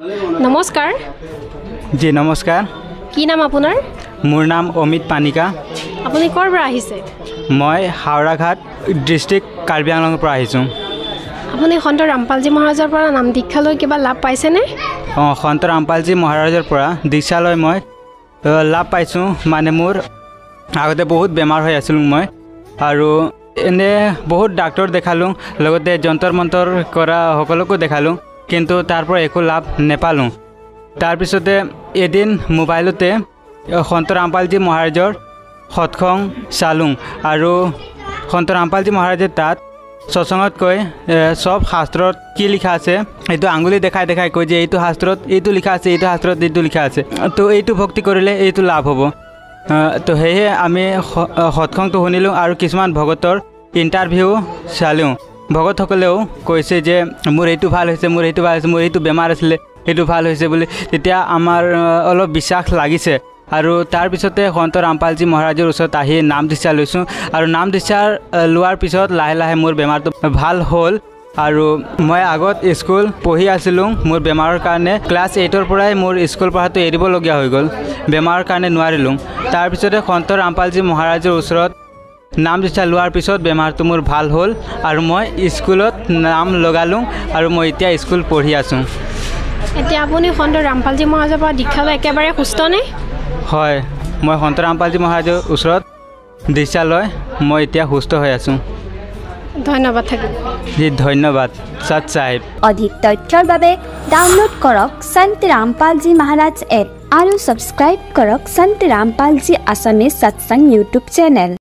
নমস্কাৰ। জি নমস্কাৰ। কি নাম আপোনাৰ? মোৰ নাম অমিত পানিকা। আপুনি ক'ৰ পৰা আহিছে? মই হাওৰাঘাট ডিষ্ট্ৰিক্ট কাৰ্বি আংলঙৰ পৰা আহিছোঁ। আপুনি সন্ত ৰামপালজী মহাৰাজৰ পৰা নাম দীক্ষা লৈ কিবা লাভ পাইছেনে? সন্ত ৰামপালজী মহাৰাজৰ পৰা দীক্ষা লৈ মই লাভ পাইছোঁ। মানে মোৰ আগতে বহুত বেমাৰ হৈ আছিলোঁ মই, আৰু এনে বহুত ডাক্তৰ দেখালোঁ, লগতে যন্তৰ মন্তৰ কৰা সকলোকো দেখালোঁ, কিন্তু তাৰ পৰা একো লাভ নাপালোঁ। তাৰপিছতে এদিন মোবাইলতে সন্ত ৰামপালজী মহাৰাজৰ সৎসং চালোঁ, আৰু সন্ত ৰামপালজী মহাৰাজে তাত সৎসংত কৈ সব শাস্ত্ৰত কি লিখা আছে এইটো আঙুলি দেখাই দেখাই কৈ যে এইটো শাস্ত্ৰত এইটো লিখা আছে, এইটো শাস্ত্ৰত এইটো লিখা আছে, তো এইটো ভক্তি কৰিলে এইটো লাভ হ'ব। তো সেয়ে আমি সৎসংটো শুনিলোঁ আৰু কিছুমান ভগতৰ ইণ্টাৰভিউ চালোঁ। ভগতসকলেও কৈছে যে মোৰ এইটো ভাল হৈছে, মোৰ এইটো ভাল হৈছে, মোৰ এইটো বেমাৰ আছিলে এইটো ভাল হৈছে বুলি। তেতিয়া আমাৰ অলপ বিশ্বাস লাগিছে, আৰু তাৰপিছতে সন্ত ৰামপালজী মহাৰাজৰ ওচৰত আহি নাম দীক্ষা লৈছোঁ, আৰু নাম দীক্ষা লোৱাৰ পিছত লাহে লাহে মোৰ বেমাৰটো ভাল হ'ল। আৰু মই আগত স্কুল পঢ়ি আছিলোঁ, মোৰ বেমাৰৰ কাৰণে ক্লাছ 8ৰ পৰাই মোৰ স্কুল পঢ়াটো এৰিবলগীয়া হৈ গ'ল, বেমাৰৰ কাৰণে নোৱাৰিলোঁ। তাৰপিছতে সন্ত ৰামপালজী মহাৰাজৰ ওচৰত নাম দীক্ষা লোৱাৰ পিছত বেমাৰটো মোৰ ভাল হ'ল, আৰু মই স্কুলত নাম লগালোঁ, আৰু মই এতিয়া স্কুল পঢ়ি আছোঁ। এতিয়া আপুনি সন্ত ৰামপালজী মহাৰাজৰ পৰা দীক্ষা লৈ একেবাৰে সুস্থনে? হয়, মই সন্ত ৰামপালজী মহাৰাজৰ ওচৰত দীক্ষা লৈ মই এতিয়া সুস্থ হৈ আছোঁ। ধন্যবাদ থাকিল। জি ধন্যবাদ সত সাহেব। অধিক তথ্যৰ বাবে ডাউনলোড কৰক সন্ত ৰামপালজী মহাৰাজ এপ আৰু ছাবস্ক্ৰাইব কৰক সন্ত ৰামপালজী আছামিজ সৎসংগ ইউটিউব চেনেল।